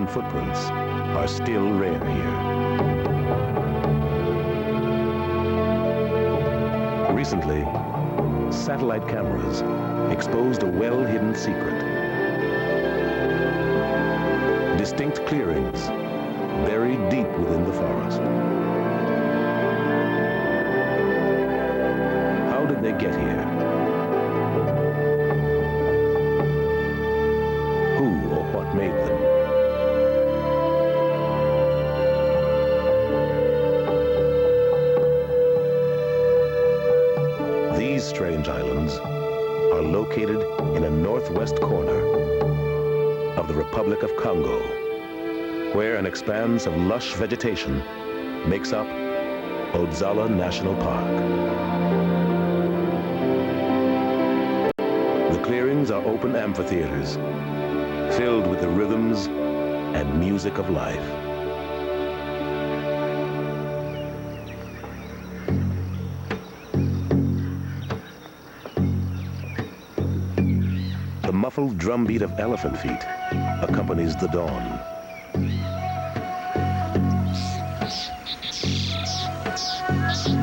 footprints are still rare here. Recently, satellite cameras exposed a well-hidden secret. Distinct clearings buried deep within the forest. How did they get here? Who or what made them? These strange islands are located in a northwest corner of the Republic of Congo, where an expanse of lush vegetation makes up Odzala National Park. The clearings are open amphitheaters filled with the rhythms and music of life. The muffled drumbeat of elephant feet accompanies the dawn.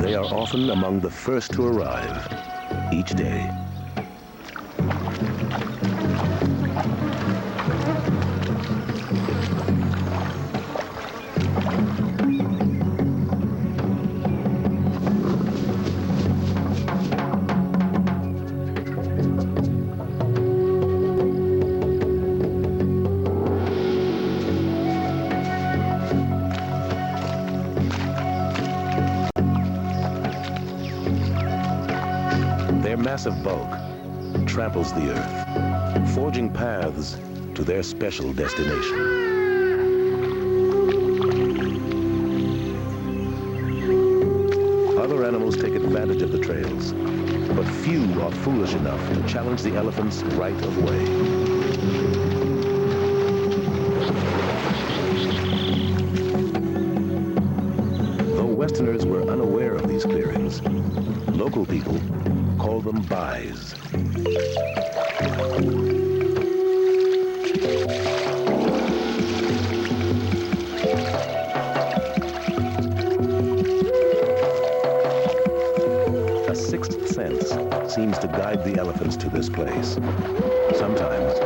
They are often among the first to arrive each day. Their massive bulk tramples the earth, forging paths to their special destination. Other animals take advantage of the trails, but few are foolish enough to challenge the elephant's right of way. Though Westerners were unaware of these clearings, local people call them buys. A sixth sense seems to guide the elephants to this place, sometimes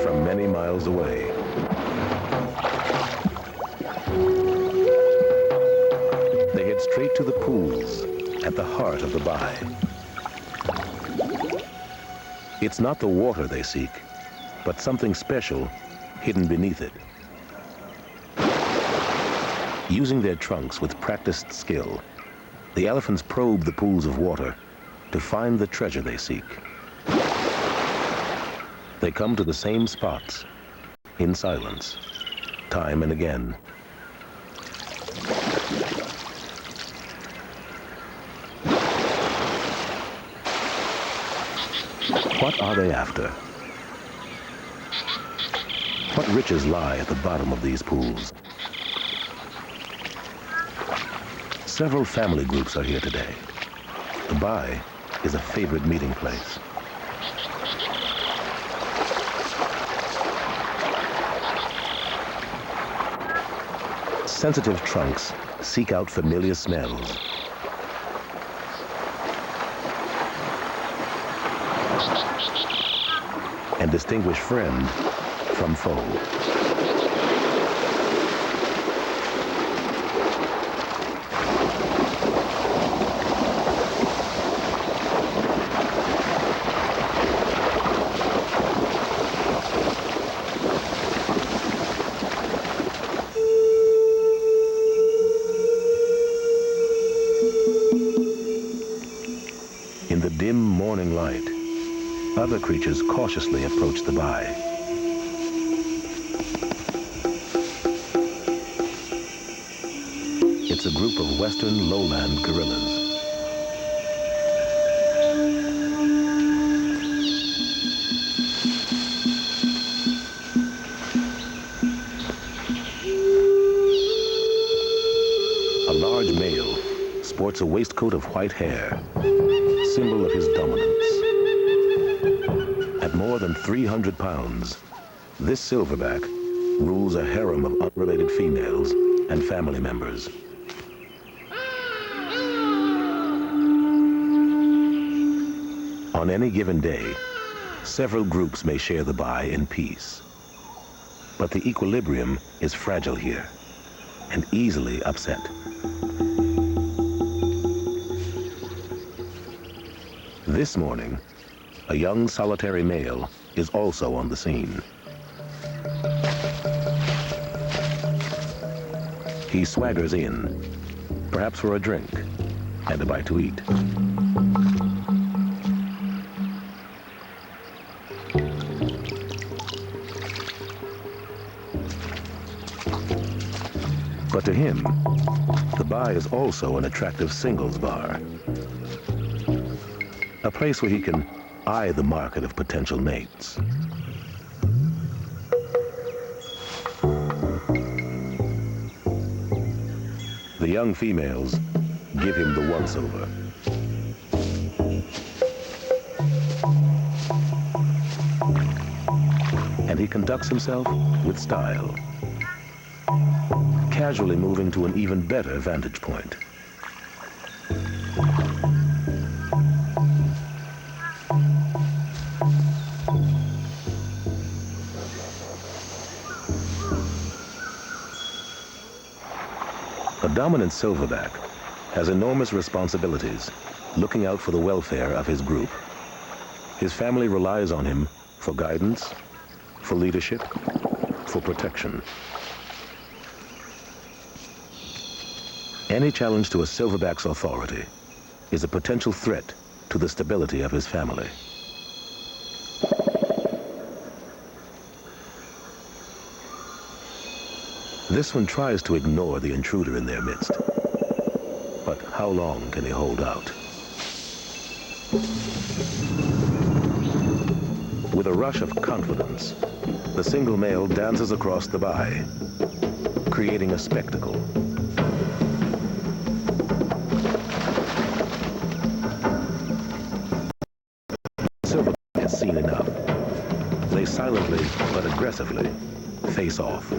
from many miles away. They head straight to the pools at the heart of the buy. It's not the water they seek, but something special hidden beneath it. Using their trunks with practiced skill, the elephants probe the pools of water to find the treasure they seek. They come to the same spots in silence, time and again. What are they after? What riches lie at the bottom of these pools? Several family groups are here today. The buy is a favorite meeting place. Sensitive trunks seek out familiar smells. And distinguish friend from foe. In the dim morning light, other creatures cautiously approach the buy. It's a group of western lowland gorillas. A large male sports a waistcoat of white hair, symbol of his dominance. At more than 300 pounds, this silverback rules a harem of unrelated females and family members. On any given day, several groups may share the bai in peace. But the equilibrium is fragile here and easily upset. This morning, a young solitary male is also on the scene. He swaggers in, perhaps for a drink and a bite to eat. But to him, the bai is also an attractive singles bar. A place where he can eye the market of potential mates. The young females give him the once-over. And he conducts himself with style, casually moving to an even better vantage point. A dominant silverback has enormous responsibilities, looking out for the welfare of his group. His family relies on him for guidance, for leadership, for protection. Any challenge to a silverback's authority is a potential threat to the stability of his family. This one tries to ignore the intruder in their midst. But how long can he hold out? With a rush of confidence, the single male dances across the bai, creating a spectacle. Silverback has seen enough. They silently but aggressively face off.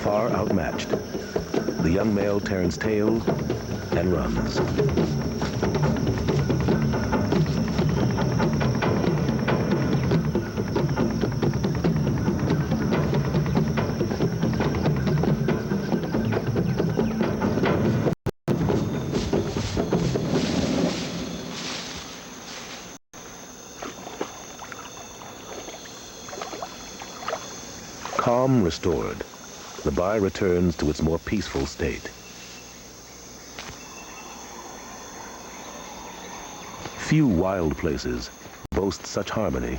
Far outmatched, the young male turns tail and runs. Calm restored, the bai returns to its more peaceful state. Few wild places boast such harmony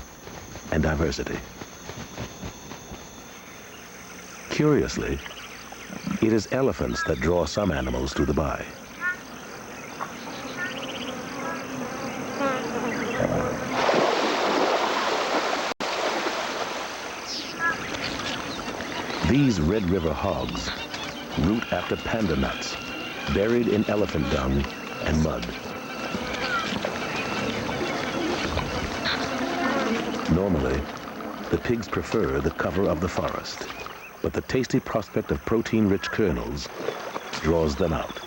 and diversity. Curiously, it is elephants that draw some animals to the bai. These Red River hogs root after panda nuts, buried in elephant dung and mud. Normally, the pigs prefer the cover of the forest, but the tasty prospect of protein-rich kernels draws them out.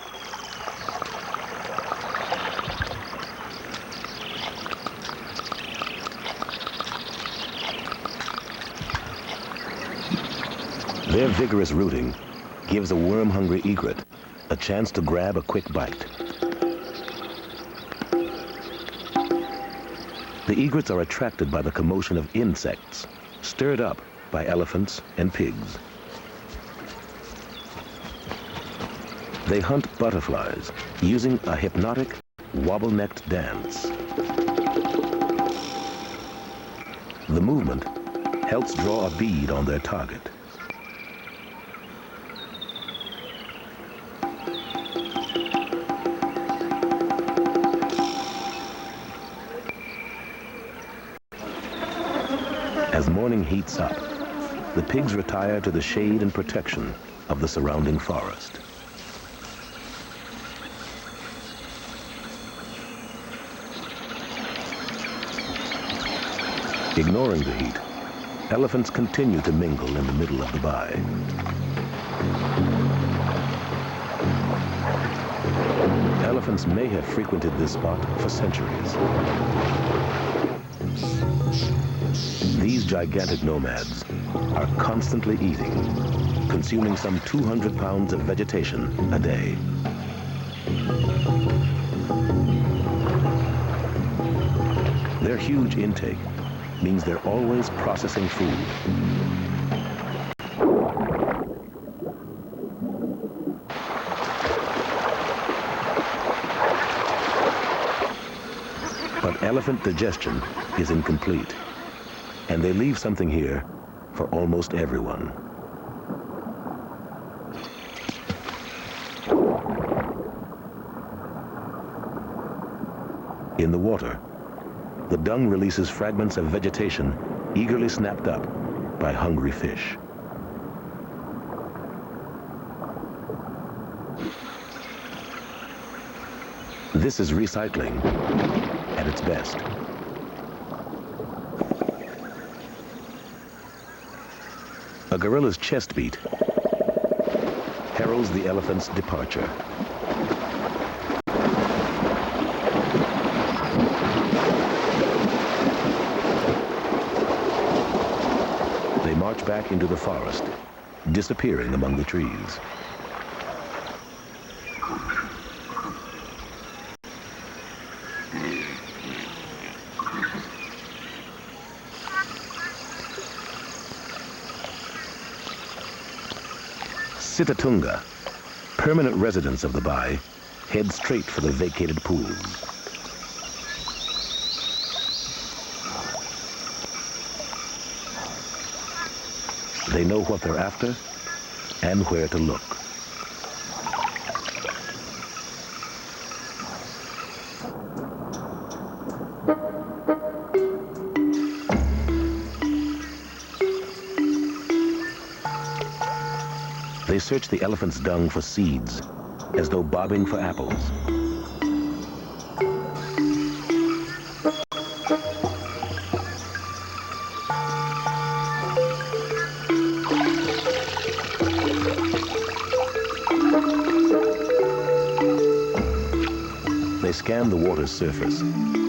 Their vigorous rooting gives a worm-hungry egret a chance to grab a quick bite. The egrets are attracted by the commotion of insects, stirred up by elephants and pigs. They hunt butterflies using a hypnotic, wobble-necked dance. The movement helps draw a bead on their target. As more morning heats up, the pigs retire to the shade and protection of the surrounding forest. Ignoring the heat, elephants continue to mingle in the middle of the bay. Elephants may have frequented this spot for centuries. These gigantic nomads are constantly eating, consuming some 200 pounds of vegetation a day. Their huge intake means they're always processing food. But elephant digestion is incomplete, and they leave something here for almost everyone. In the water, the dung releases fragments of vegetation eagerly snapped up by hungry fish. This is recycling at its best. A gorilla's chest beat heralds the elephant's departure. They march back into the forest, disappearing among the trees. Sitatunga, permanent residents of the bay, head straight for the vacated pools. They know what they're after and where to look. They search the elephant's dung for seeds, as though bobbing for apples. They scan the water's surface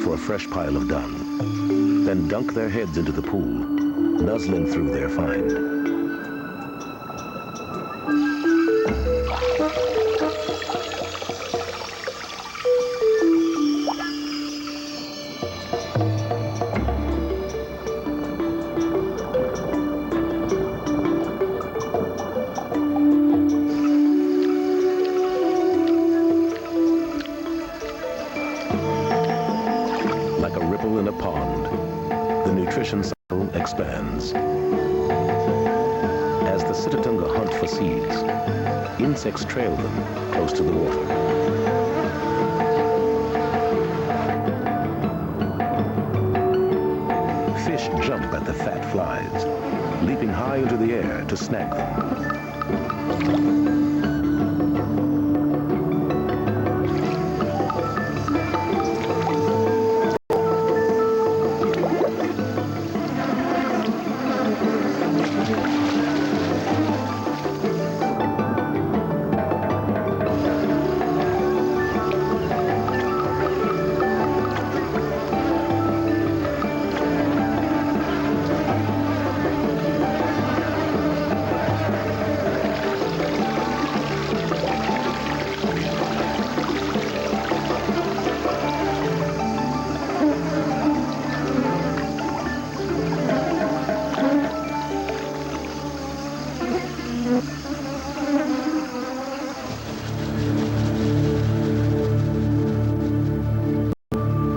for a fresh pile of dung, then dunk their heads into the pool, nuzzling through their find. Like a ripple in a pond, the nutrition cycle expands. As the Sitatunga hunt for seeds, insects trail them close to the water. Fish jump at the fat flies, leaping high into the air to snag them.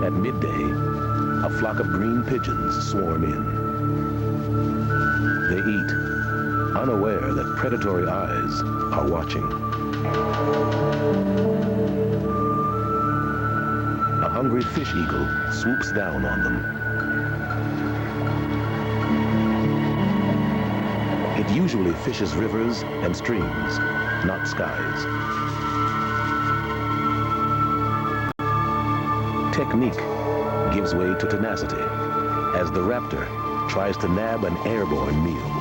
At midday, a flock of green pigeons swarm in. They eat, unaware that predatory eyes are watching. A hungry fish eagle swoops down on them. It usually fishes rivers and streams, not skies. Technique gives way to tenacity as the raptor tries to nab an airborne meal.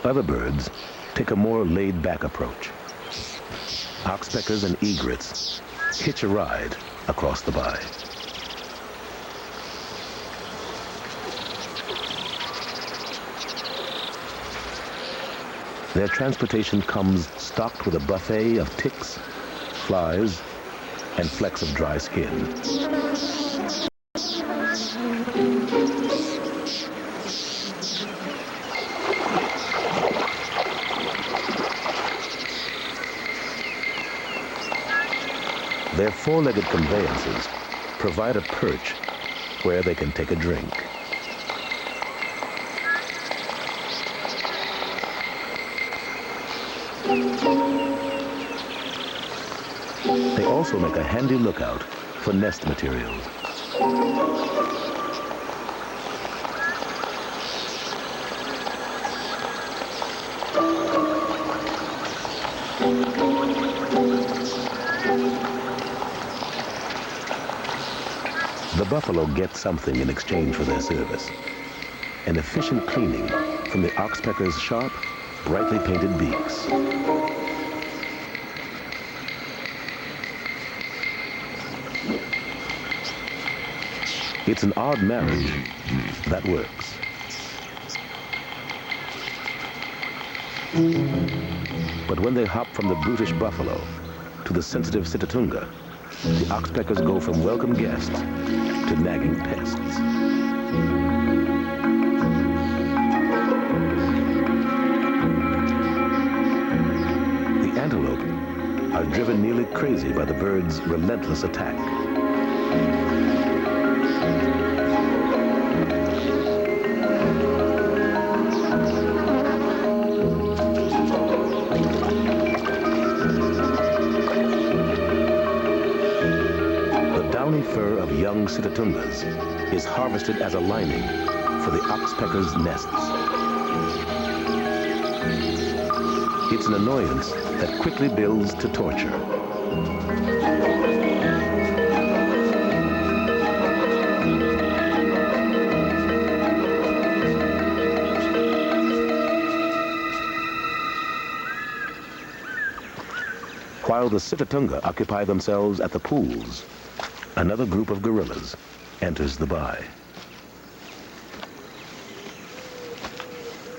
Other birds take a more laid-back approach. Oxpeckers and egrets hitch a ride across the bay. Their transportation comes stocked with a buffet of ticks, flies, and flecks of dry skin. Their four-legged conveyances provide a perch where they can take a drink. They also make a handy lookout for nest materials. The buffalo get something in exchange for their service. An efficient cleaning from the oxpecker's sharp, brightly painted beaks. It's an odd marriage that works. But when they hop from the brutish buffalo to the sensitive sitatunga, the oxpeckers go from welcome guests to nagging pests. The antelope are driven nearly crazy by the bird's relentless attack. Fur of young sitatungas is harvested as a lining for the oxpecker's nests. It's an annoyance that quickly builds to torture. While the sitatunga occupy themselves at the pools, another group of gorillas enters the bay.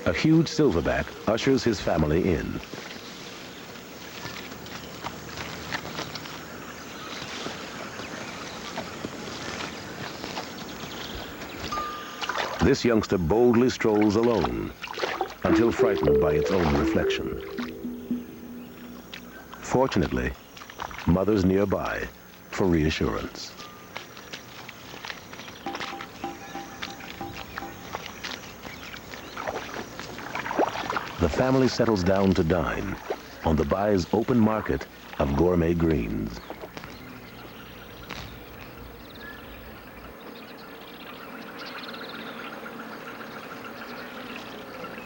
A huge silverback ushers his family in. This youngster boldly strolls alone until frightened by its own reflection. Fortunately, mothers nearby for reassurance. The family settles down to dine on the bay's open market of gourmet greens.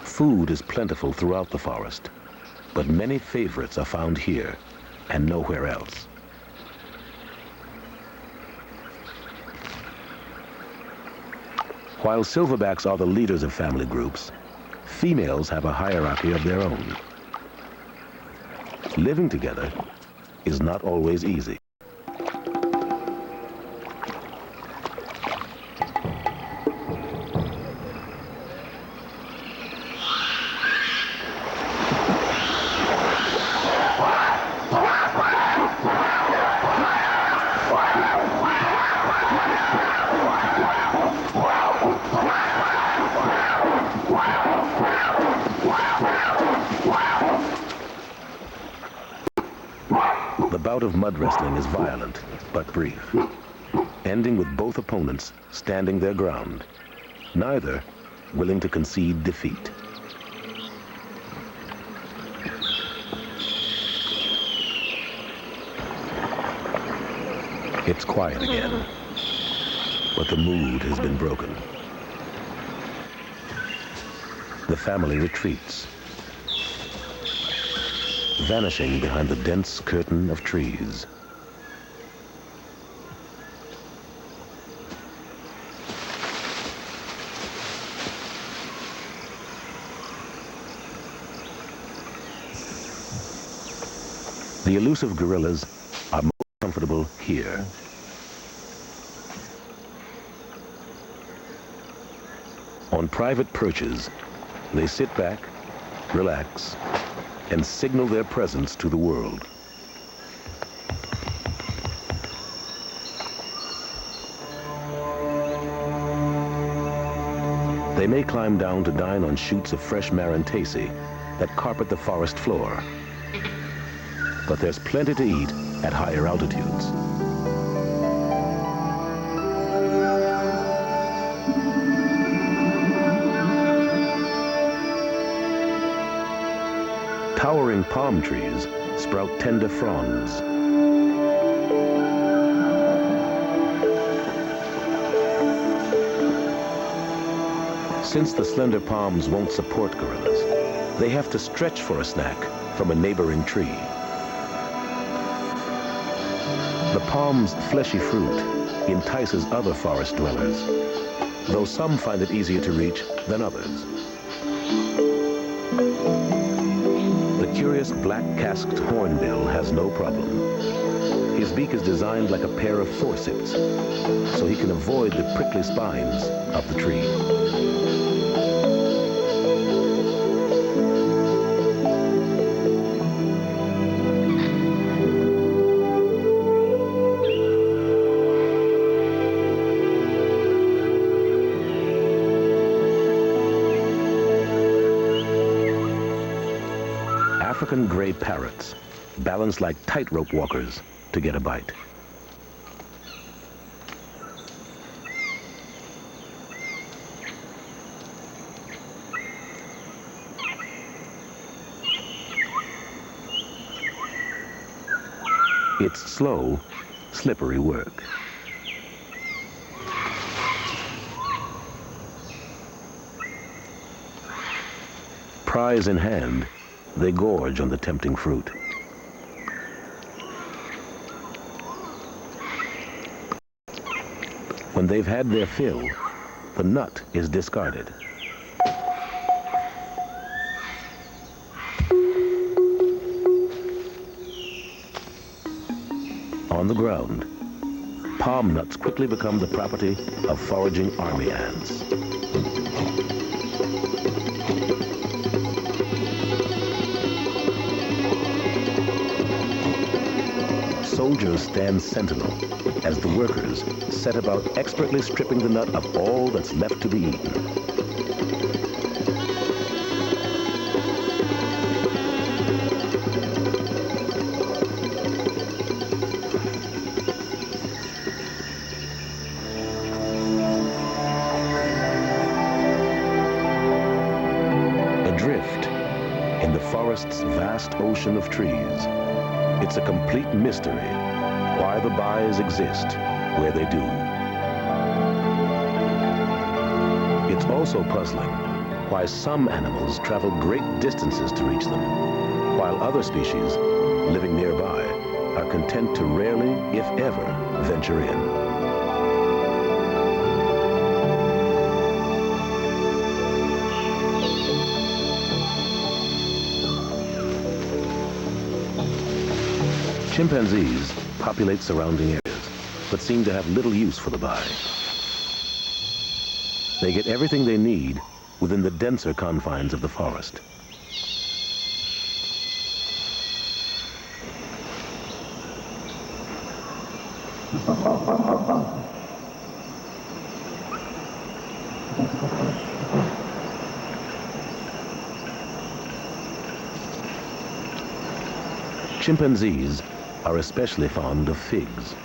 Food is plentiful throughout the forest, but many favorites are found here and nowhere else. While silverbacks are the leaders of family groups, females have a hierarchy of their own. Living together is not always easy. The bout of mud wrestling is violent, but brief, ending with both opponents standing their ground, neither willing to concede defeat. It's quiet again, but the mood has been broken. The family retreats, vanishing behind the dense curtain of trees. The elusive gorillas are most comfortable here. On private perches, they sit back, relax, and signal their presence to the world. They may climb down to dine on shoots of fresh marantacea that carpet the forest floor. But there's plenty to eat at higher altitudes. Towering palm trees sprout tender fronds. Since the slender palms won't support gorillas, they have to stretch for a snack from a neighboring tree. The palm's fleshy fruit entices other forest dwellers, though some find it easier to reach than others. The curious black-casked hornbill has no problem. His beak is designed like a pair of forceps, so he can avoid the prickly spines of the tree. African gray parrots balance like tightrope walkers to get a bite. It's slow, slippery work. Prize in hand, they gorge on the tempting fruit. When they've had their fill, the nut is discarded. On the ground, palm nuts quickly become the property of foraging army ants. Soldiers stand sentinel as the workers set about expertly stripping the nut of all that's left to be eaten. Adrift in the forest's vast ocean of trees, it's a complete mystery why the bais exist where they do. It's also puzzling why some animals travel great distances to reach them, while other species living nearby are content to rarely, if ever, venture in. Chimpanzees populate surrounding areas, but seem to have little use for the bai. They get everything they need within the denser confines of the forest. Chimpanzees are especially fond of figs.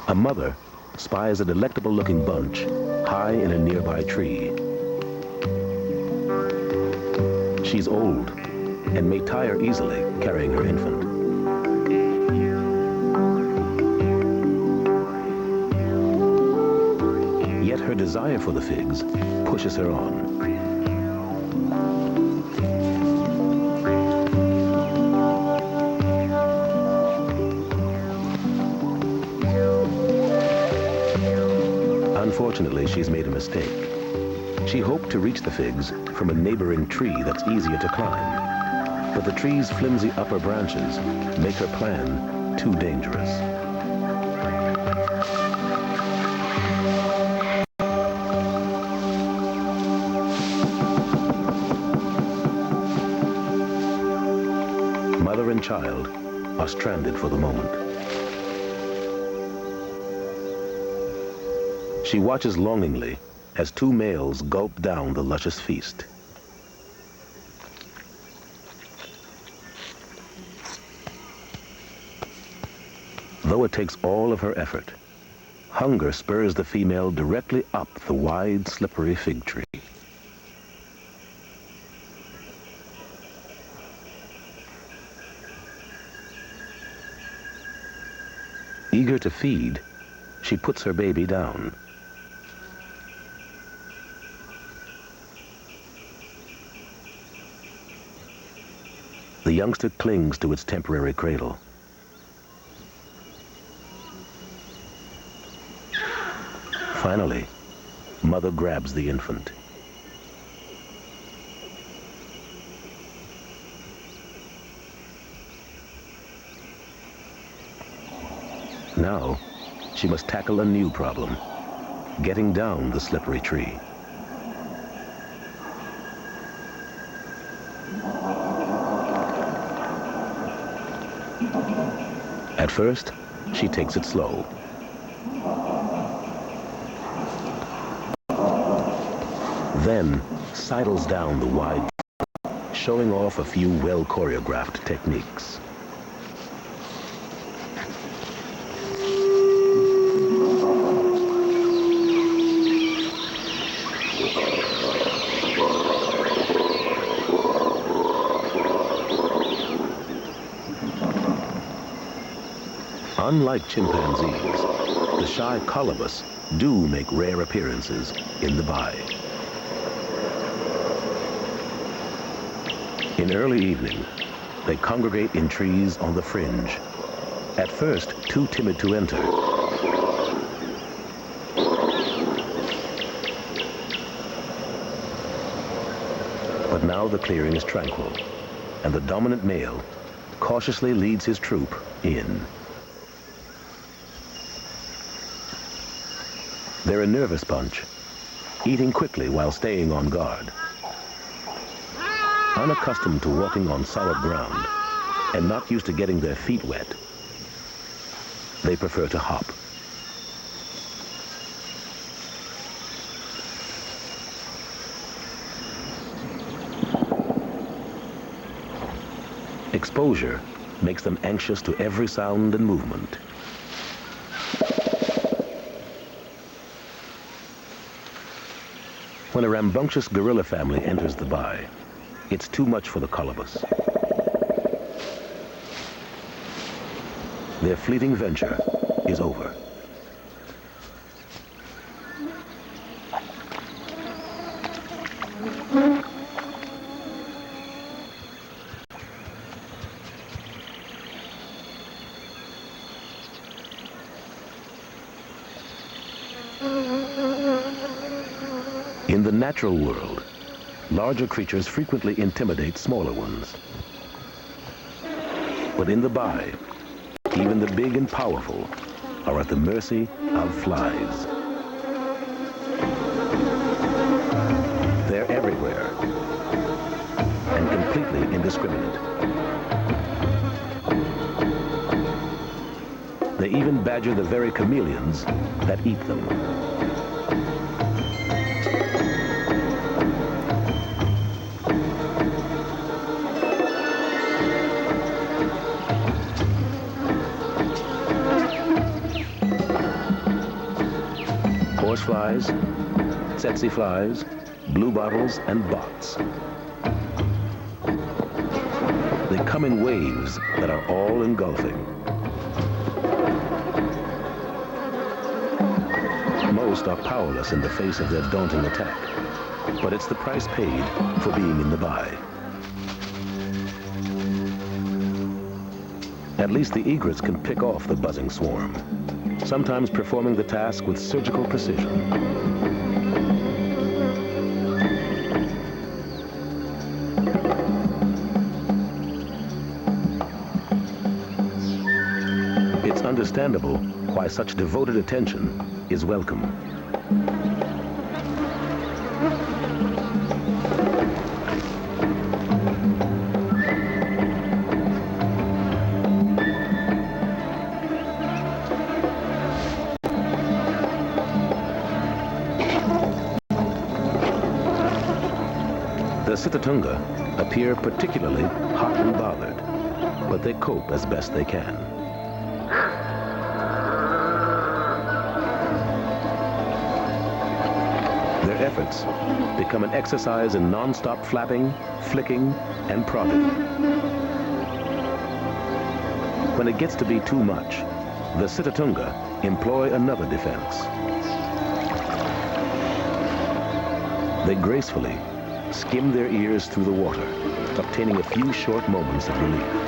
A mother spies a delectable-looking bunch high in a nearby tree. She's old and may tire easily carrying her infant. Yet her desire for the figs pushes her on. Unfortunately, she's made a mistake. She hoped to reach the figs from a neighboring tree that's easier to climb, but the tree's flimsy upper branches make her plan too dangerous. Mother and child are stranded for the moment. She watches longingly as two males gulp down the luscious feast. Though it takes all of her effort, hunger spurs the female directly up the wide, slippery fig tree. Eager to feed, she puts her baby down. The youngster clings to its temporary cradle. Finally, mother grabs the infant. Now, she must tackle a new problem, getting down the slippery tree. At first, she takes it slow. Then sidles down the wide, showing off a few well-choreographed techniques. Unlike chimpanzees, the shy colobus do make rare appearances in the bay. In early evening, they congregate in trees on the fringe, at first too timid to enter. But now the clearing is tranquil, and the dominant male cautiously leads his troop in. They're a nervous bunch, eating quickly while staying on guard. Unaccustomed to walking on solid ground and not used to getting their feet wet, they prefer to hop. Exposure makes them anxious to every sound and movement. When a rambunctious gorilla family enters the bay, it's too much for the colobus. Their fleeting venture is over. In the natural world, larger creatures frequently intimidate smaller ones. But in the bay, even the big and powerful are at the mercy of flies. They're everywhere and completely indiscriminate. They even badger the very chameleons that eat them. Horseflies, tsetse flies, bluebottles, and bots. They come in waves that are all engulfing. Most are powerless in the face of their daunting attack, but it's the price paid for being in the bay. At least the egrets can pick off the buzzing swarm, sometimes performing the task with surgical precision. It's understandable why such devoted attention is welcome. The Sitatunga appear particularly hot and bothered, but they cope as best they can. Their efforts become an exercise in non-stop flapping, flicking, and prodding. When it gets to be too much, the Sitatunga employ another defense. They gracefully skim their ears through the water, obtaining a few short moments of relief.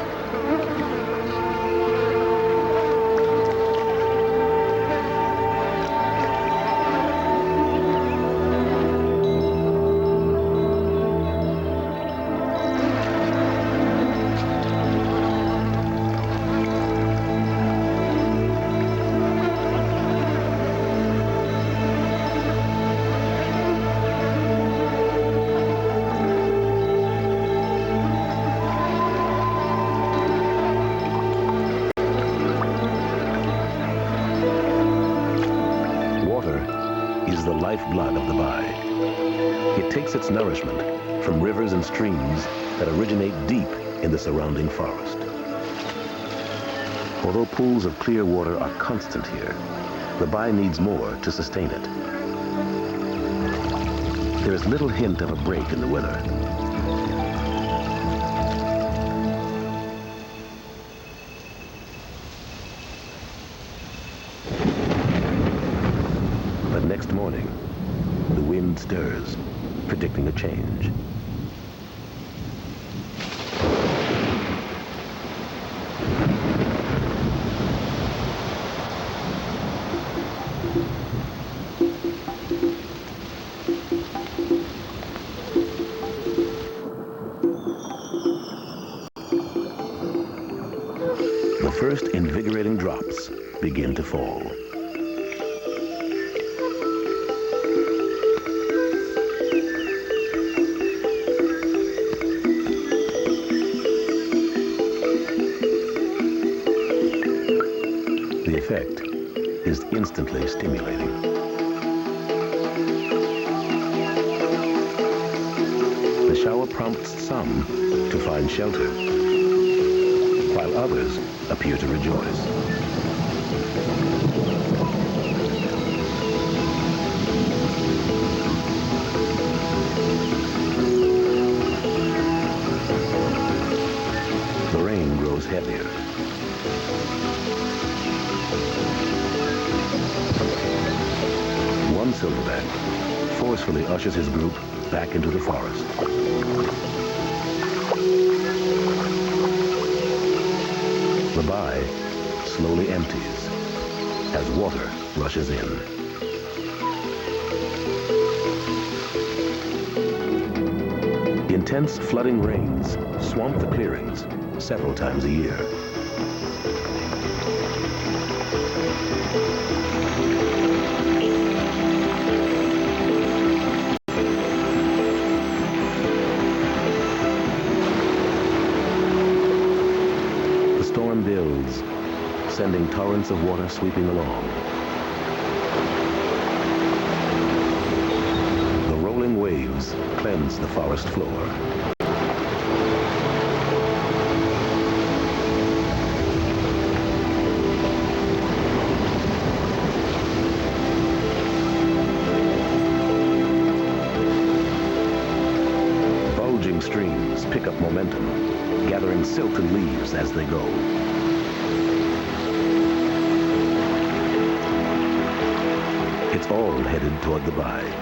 The lifeblood of the bay. It takes its nourishment from rivers and streams that originate deep in the surrounding forest. Although pools of clear water are constant here, the bay needs more to sustain it. There is little hint of a break in the weather. Next morning, the wind stirs, predicting a change. The first invigorating drops begin to fall. The effect is instantly stimulating. The shower prompts some to find shelter, while others appear to rejoice. The rain grows heavier. One silverback forcefully ushers his group back into the forest. The bay slowly empties as water rushes in. Intense flooding rains swamp the clearings several times a year. Builds, sending torrents of water sweeping along. The rolling waves cleanse the forest floor. Bulging streams pick up momentum, gathering silken leaves as they go. It's all headed toward the bay.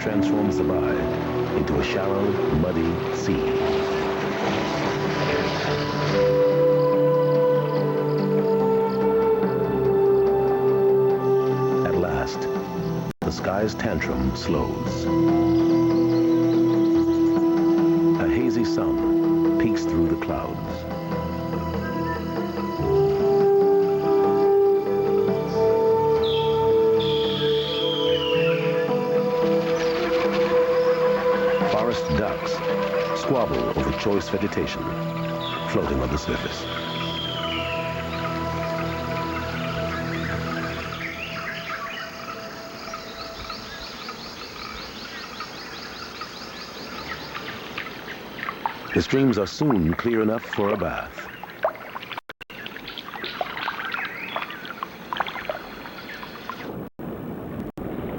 Transforms the bay into a shallow, muddy sea. At last, the sky's tantrum slows. A hazy sun peeks through the clouds. Forest ducks squabble over choice vegetation floating on the surface. The streams are soon clear enough for a bath.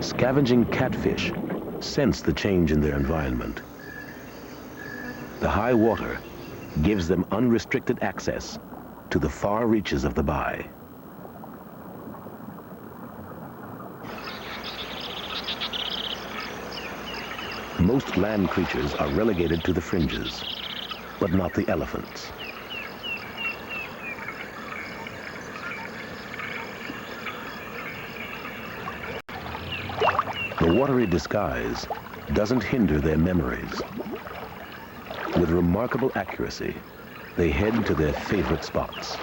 Scavenging catfish sense the change in their environment. The high water gives them unrestricted access to the far reaches of the bay. Most land creatures are relegated to the fringes, but not the elephants. The watery disguise doesn't hinder their memories. With remarkable accuracy, they head to their favorite spots.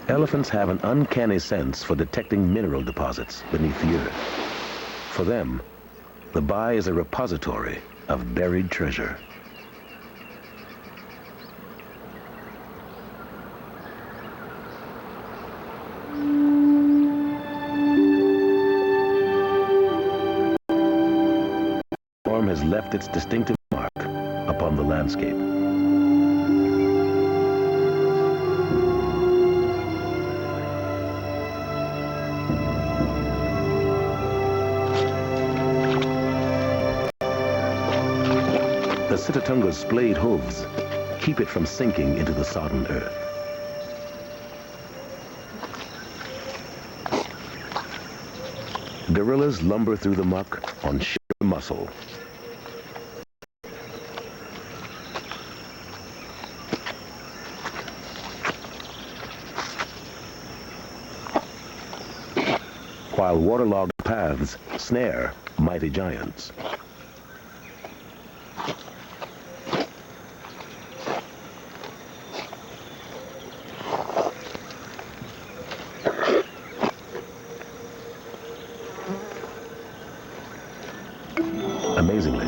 Elephants have an uncanny sense for detecting mineral deposits beneath the earth. For them, the bay is a repository of buried treasure. Has left its distinctive mark upon the landscape. The Sitatunga's splayed hooves keep it from sinking into the sodden earth. Gorillas lumber through the muck on sheer muscle. While waterlogged paths snare mighty giants. Amazingly,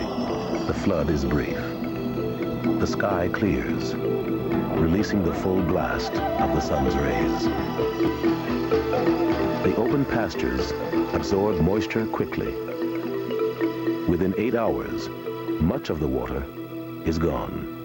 the flood is brief. The sky clears, releasing the full blast of the sun's rays. The open pastures absorb moisture quickly. Within 8 hours, much of the water is gone.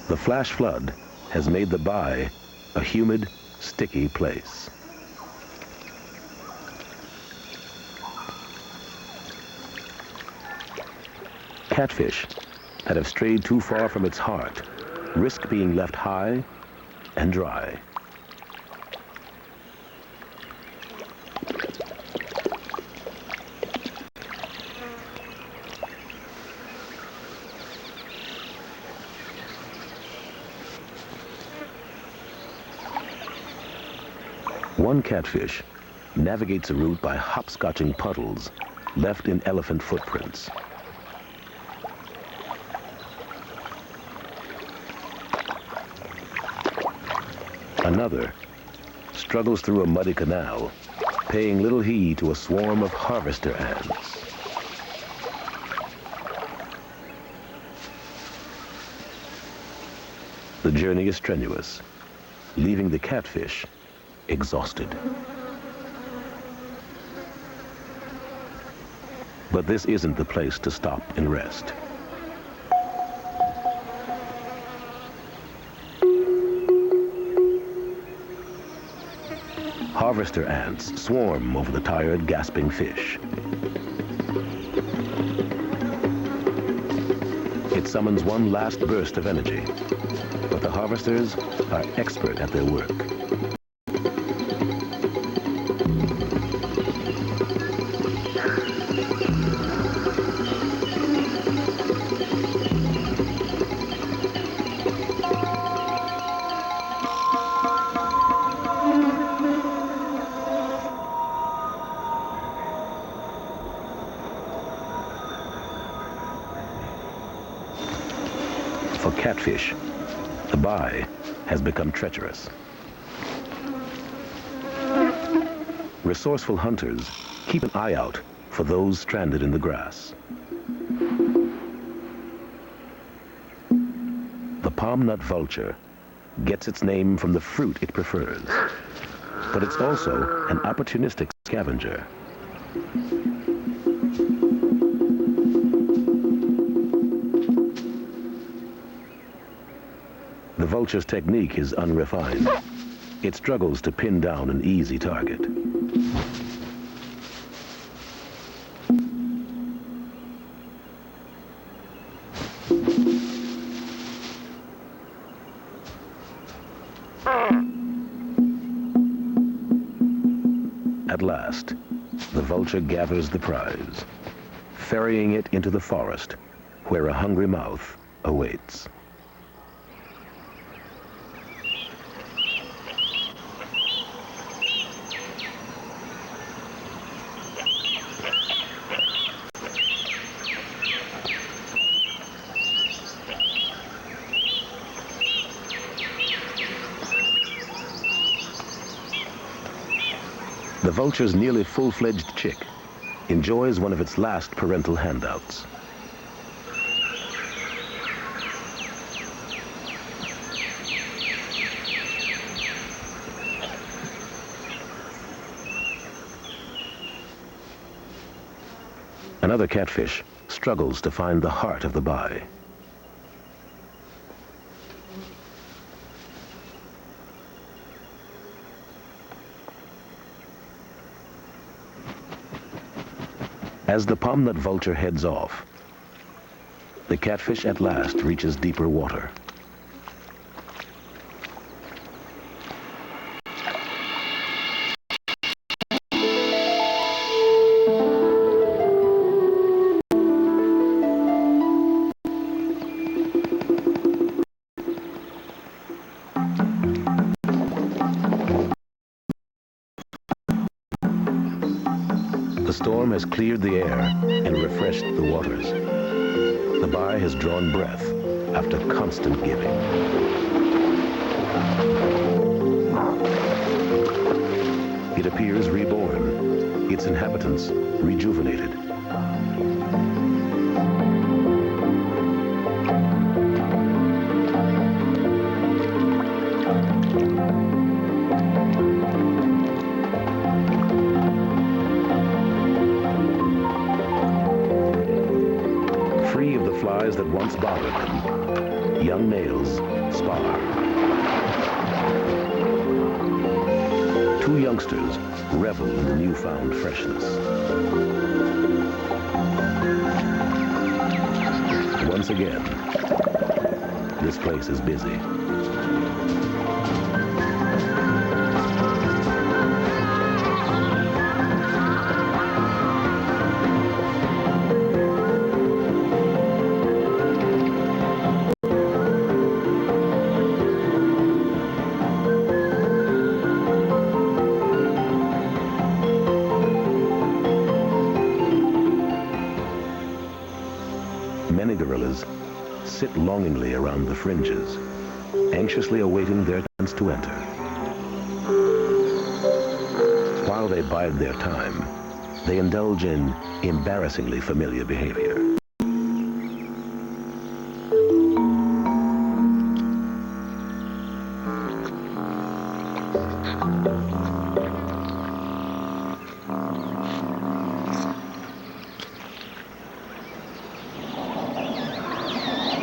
The flash flood has made the bay a humid, sticky place. Catfish that have strayed too far from its heart risk being left high and dry. One catfish navigates a route by hopscotching puddles left in elephant footprints. Another struggles through a muddy canal, paying little heed to a swarm of harvester ants. The journey is strenuous, leaving the catfish exhausted. But this isn't the place to stop and rest. Harvester ants swarm over the tired, gasping fish. It summons one last burst of energy, but the harvesters are expert at their work. For catfish, the bay has become treacherous. Resourceful hunters keep an eye out for those stranded in the grass. The palm nut vulture gets its name from the fruit it prefers, but it's also an opportunistic scavenger. The vulture's technique is unrefined. It struggles to pin down an easy target. At last, the vulture gathers the prize, ferrying it into the forest, where a hungry mouth awaits. The vulture's nearly full-fledged chick enjoys one of its last parental handouts. Another catfish struggles to find the heart of the bay. As the palm nut vulture heads off, the catfish at last reaches deeper water. The storm has cleared the air and refreshed the waters. The bay has drawn breath after constant giving. It appears reborn, its inhabitants rejuvenated. Free of the flies that once bothered them, young males spar. Two youngsters revel in the newfound freshness. Once again, this place is busy. sit longingly around the fringes, anxiously awaiting their chance to enter. While they bide their time, they indulge in embarrassingly familiar behavior.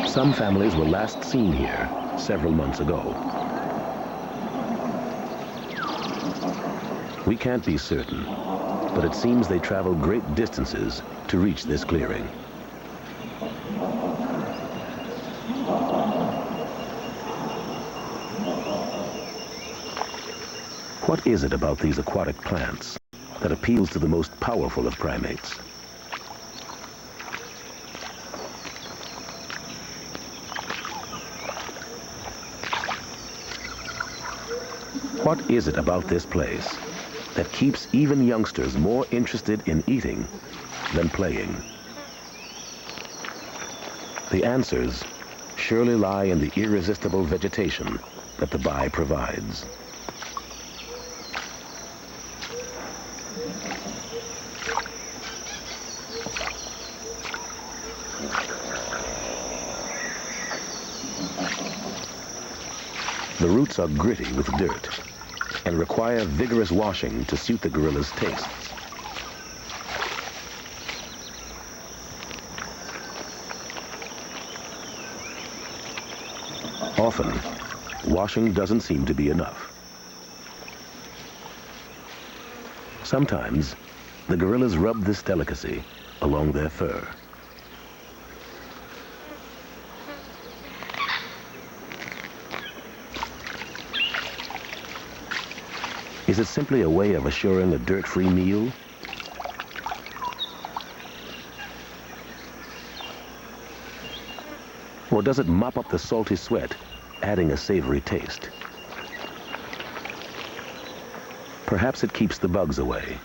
Some families were last seen here several months ago. We can't be certain, but it seems they traveled great distances to reach this clearing. What is it about these aquatic plants that appeals to the most powerful of primates? What is it about this place that keeps even youngsters more interested in eating than playing? The answers surely lie in the irresistible vegetation that the Bai provides. The roots are gritty with dirt and require vigorous washing to suit the gorilla's tastes. Often, washing doesn't seem to be enough. Sometimes, the gorillas rub this delicacy along their fur. Is it simply a way of assuring a dirt-free meal? Or does it mop up the salty sweat, adding a savory taste? Perhaps it keeps the bugs away.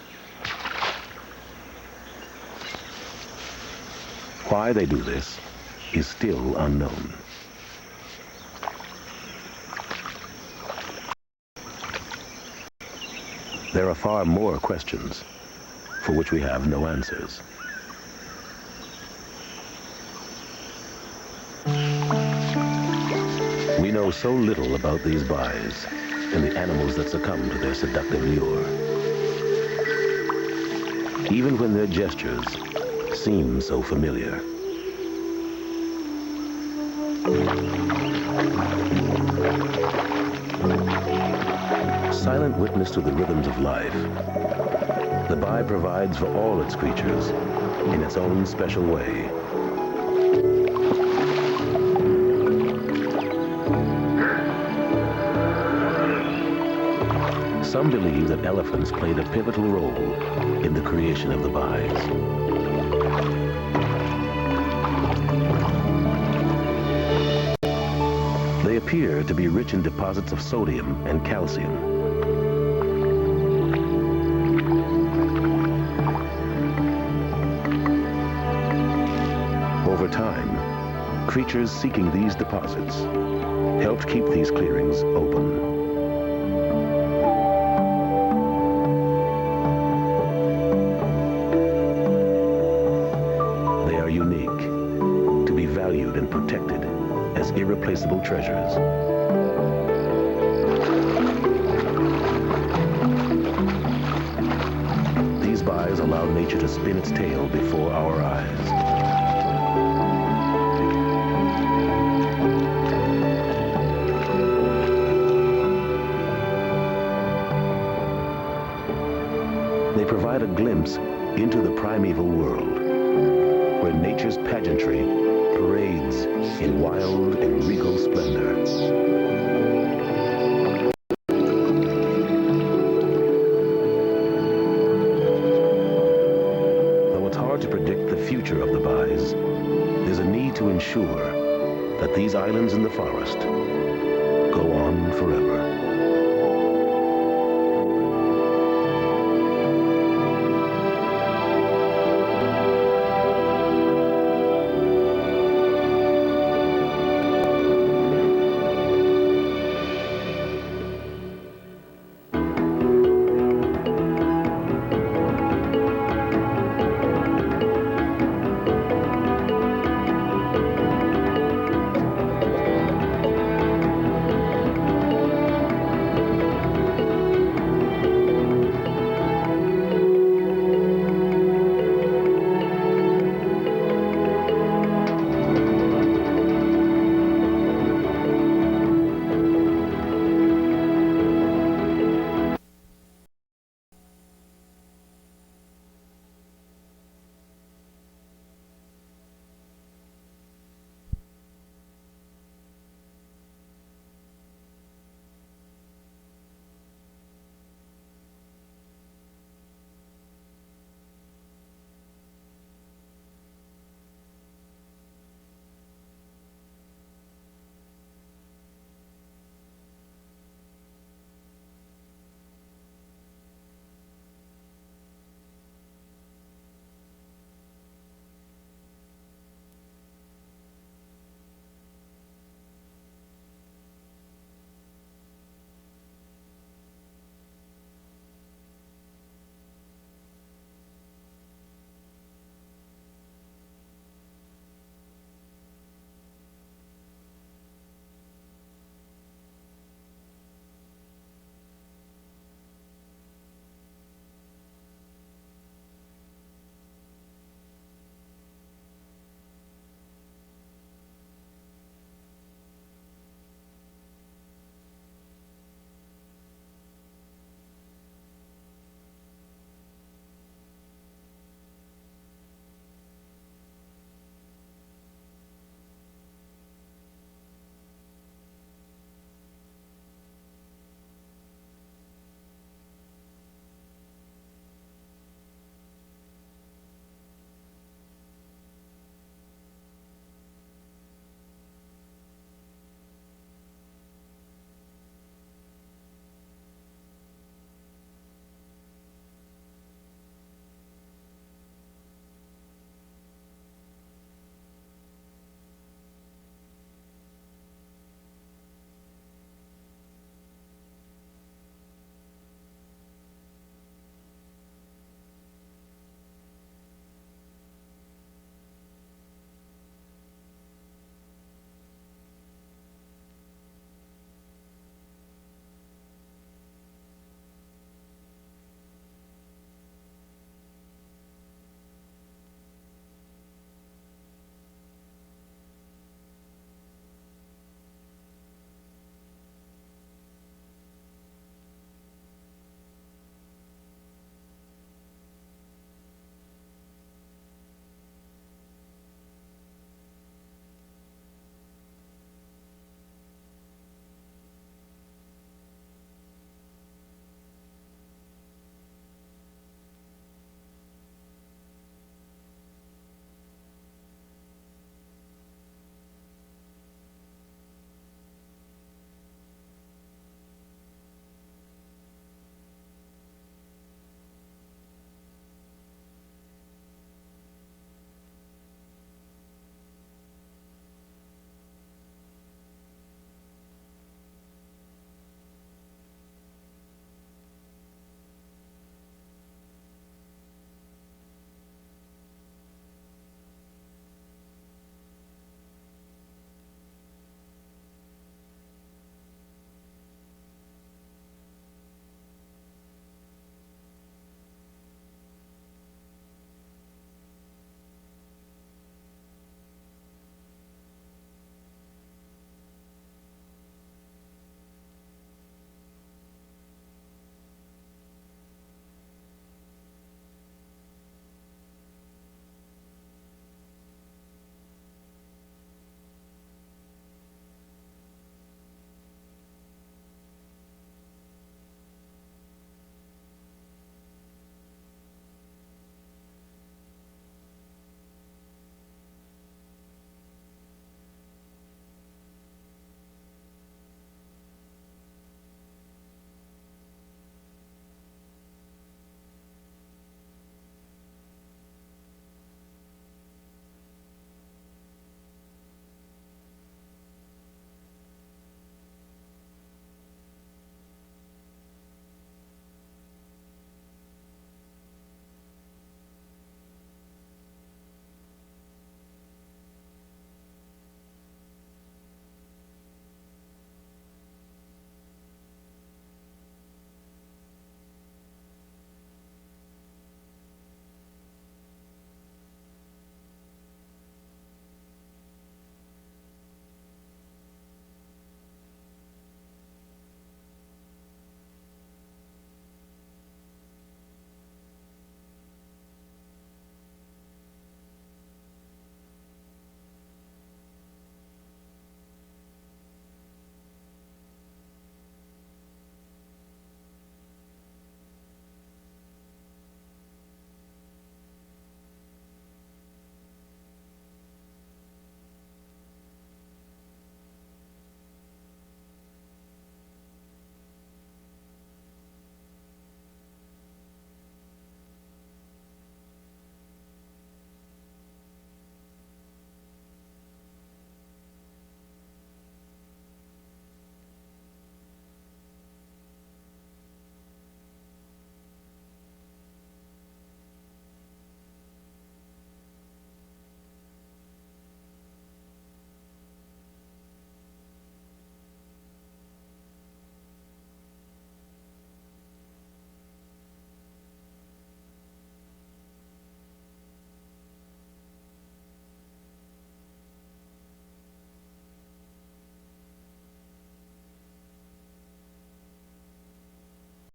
Why they do this is still unknown. There are far more questions for which we have no answers. We know so little about these Bais and the animals that succumb to their seductive lure. Even when their gestures seem so familiar. Silent witness to the rhythms of life, the Bai provides for all its creatures in its own special way. Some believe that elephants played a pivotal role in the creation of the Bais. They appear to be rich in deposits of sodium and calcium. Over time, creatures seeking these deposits helped keep these clearings open. They are unique, to be valued and protected as irreplaceable treasures. These Bais allow nature to spin its tale before our eyes. They provide a glimpse into the primeval world, where nature's pageantry parades in wild and regal splendor. Though it's hard to predict the future of the Bais, there's a need to ensure that these islands in the forest go on forever.